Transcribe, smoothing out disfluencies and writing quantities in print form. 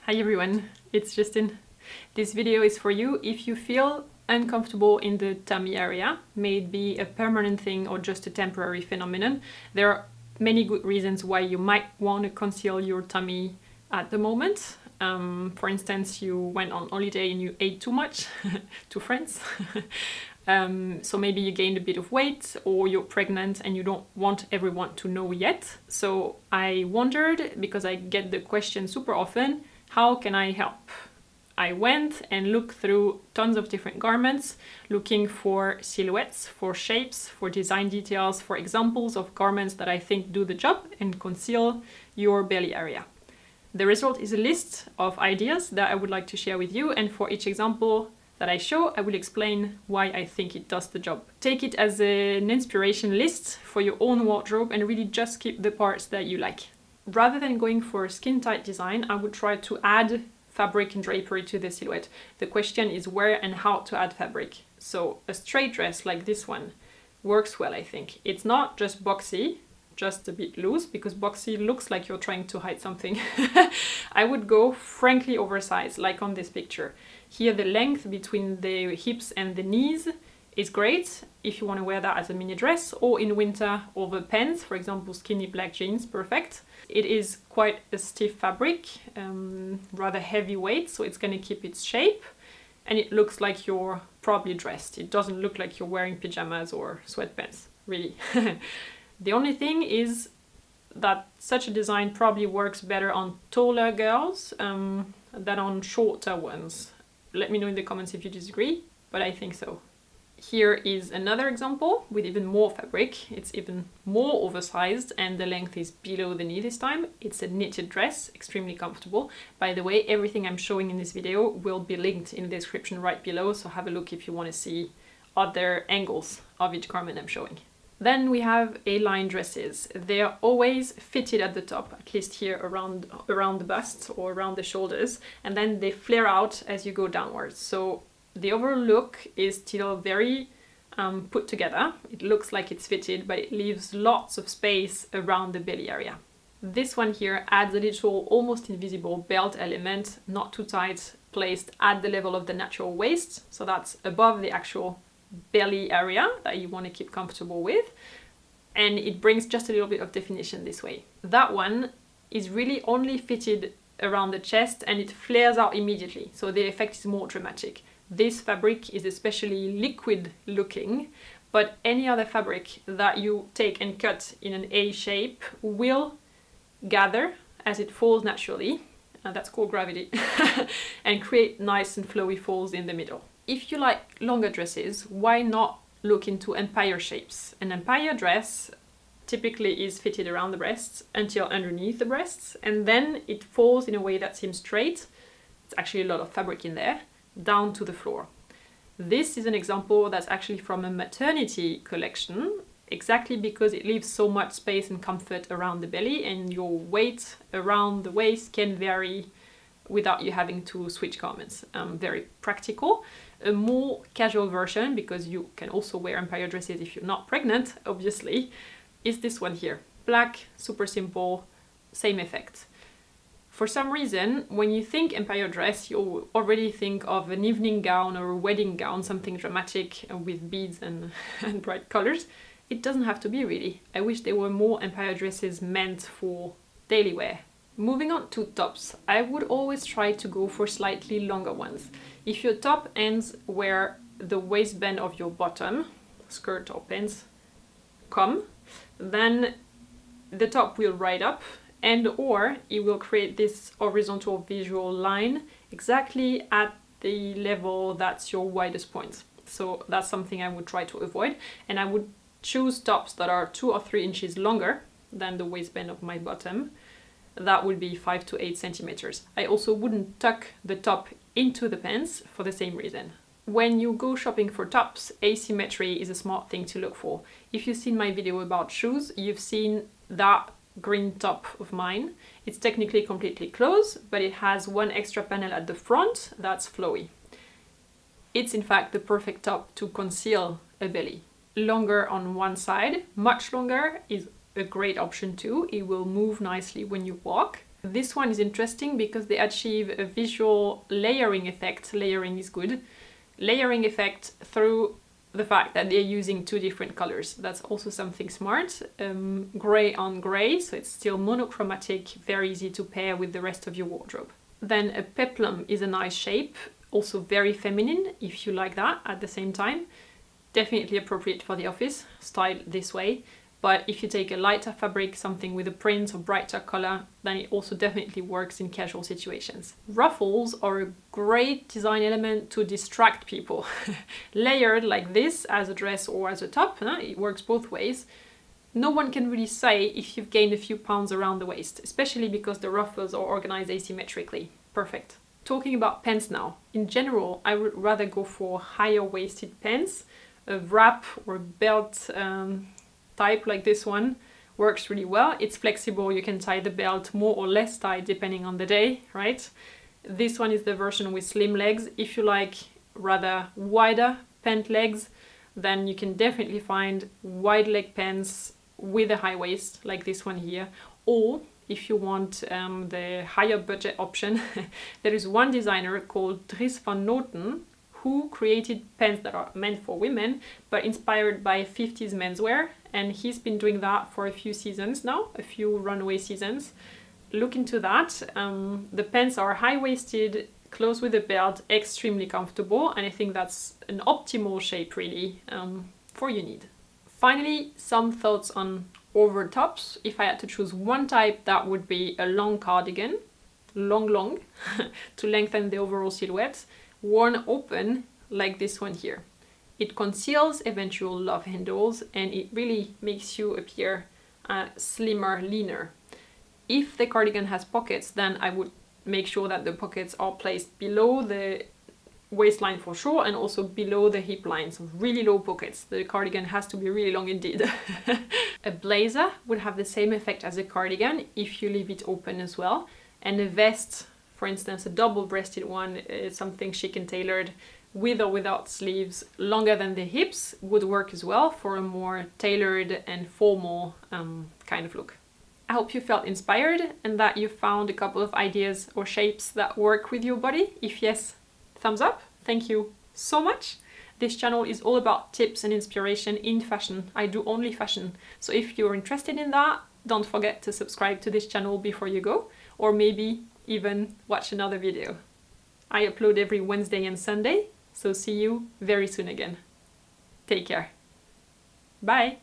Hi everyone, it's Justine. This video is for you if you feel uncomfortable in the tummy area, may it be a permanent thing or just a temporary phenomenon. There are many good reasons why you might want to conceal your tummy at the moment. For instance, you went on holiday and you ate too much to friends. So maybe you gained a bit of weight, or you're pregnant and you don't want everyone to know yet. So I wondered, because I get the question super often, how can I help? I went and looked through tons of different garments, looking for silhouettes, for shapes, for design details, for examples of garments that I think do the job and conceal your belly area. The result is a list of ideas that I would like to share with you, and for each example that I show, I will explain why I think it does the job. Take it as an inspiration list for your own wardrobe and really just keep the parts that you like. Rather than going for a skin-tight design, I would try to add fabric and drapery to the silhouette. The question is where and how to add fabric. So a straight dress like this one works well, I think. It's not just boxy, just a bit loose, because boxy looks like you're trying to hide something. I would go frankly oversized, like on this picture. Here the length between the hips and the knees is great if you want to wear that as a mini dress, or in winter over pants, for example skinny black jeans, perfect. It is quite a stiff fabric, rather heavyweight, so it's going to keep its shape, and it looks like you're probably dressed. It doesn't look like you're wearing pajamas or sweatpants, really. The only thing is that such a design probably works better on taller girls than on shorter ones. Let me know in the comments if you disagree, but I think so. Here is another example with even more fabric. It's even more oversized and the length is below the knee this time. It's a knitted dress, extremely comfortable. By the way, everything I'm showing in this video will be linked in the description right below, so have a look if you want to see other angles of each garment I'm showing. Then we have A-line dresses. They are always fitted at the top, at least here around the bust or around the shoulders, and then they flare out as you go downwards. So the overall look is still very put together. It looks like it's fitted, but it leaves lots of space around the belly area. This one here adds a little almost invisible belt element, not too tight, placed at the level of the natural waist. So that's above the actual belly area that you want to keep comfortable with, and it brings just a little bit of definition this way. That one is really only fitted around the chest and it flares out immediately, so the effect is more dramatic. This fabric is especially liquid looking, but any other fabric that you take and cut in an A shape will gather as it falls naturally, and that's called gravity, and create nice and flowy folds in the middle. If you like longer dresses, why not look into empire shapes? An empire dress typically is fitted around the breasts until underneath the breasts, and then it falls in a way that seems straight. It's actually a lot of fabric in there, down to the floor. This is an example that's actually from a maternity collection, exactly because it leaves so much space and comfort around the belly, and your weight around the waist can vary without you having to switch garments. Very practical. A more casual version, because you can also wear empire dresses if you're not pregnant, obviously, is this one here. Black, super simple, same effect. For some reason, when you think empire dress, you already think of an evening gown or a wedding gown, something dramatic with beads and bright colors. It doesn't have to be, really. I wish there were more empire dresses meant for daily wear. Moving on to tops, I would always try to go for slightly longer ones. If your top ends where the waistband of your bottom, skirt or pants, come, then the top will ride up, and or it will create this horizontal visual line exactly at the level that's your widest point. So that's something I would try to avoid, and I would choose tops that are 2 or 3 inches longer than the waistband of my bottom. That would be 5 to 8 centimeters. I also wouldn't tuck the top into the pants for the same reason. When you go shopping for tops, asymmetry is a smart thing to look for. If you've seen my video about shoes, you've seen that green top of mine. It's technically completely closed, but it has one extra panel at the front that's flowy. It's in fact the perfect top to conceal a belly. Longer on one side, much longer, is a great option too. It will move nicely when you walk. This one is interesting because they achieve a visual layering effect. Layering is good. Layering effect through the fact that they're using two different colors. That's also something smart. Gray on gray, so it's still monochromatic, very easy to pair with the rest of your wardrobe. Then a peplum is a nice shape, also very feminine if you like that at the same time. Definitely appropriate for the office, styled this way. But if you take a lighter fabric, something with a print or brighter color, then it also definitely works in casual situations. Ruffles are a great design element to distract people. Layered like this as a dress or as a top, it works both ways. No one can really say if you've gained a few pounds around the waist, especially because the ruffles are organized asymmetrically. Perfect. Talking about pants now. In general, I would rather go for higher waisted pants. A wrap or belt type like this one works really well. It's flexible, you can tie the belt more or less tight depending on the day, right? This one is the version with slim legs. If you like rather wider pant legs, then you can definitely find wide leg pants with a high waist like this one here. Or if you want the higher budget option, there is one designer called Dries van Noten who created pants that are meant for women, but inspired by 50s menswear. And he's been doing that for a few seasons now, a few runway seasons. Look into that. The pants are high-waisted, close with a belt, extremely comfortable, and I think that's an optimal shape really for your need. Finally, some thoughts on over tops. If I had to choose one type, that would be a long cardigan, long, to lengthen the overall silhouette, worn open like this one here. It conceals eventual love handles and it really makes you appear slimmer, leaner. If the cardigan has pockets, then I would make sure that the pockets are placed below the waistline for sure and also below the hip line, so really low pockets. The cardigan has to be really long indeed. A blazer would have the same effect as a cardigan if you leave it open as well. And a vest, for instance, a double-breasted one, something chic and tailored, with or without sleeves, longer than the hips, would work as well for a more tailored and formal kind of look. I hope you felt inspired and that you found a couple of ideas or shapes that work with your body. If yes, thumbs up. Thank you so much. This channel is all about tips and inspiration in fashion. I do only fashion. So if you're interested in that, don't forget to subscribe to this channel before you go, or maybe even watch another video. I upload every Wednesday and Sunday, so see you very soon again. Take care. Bye!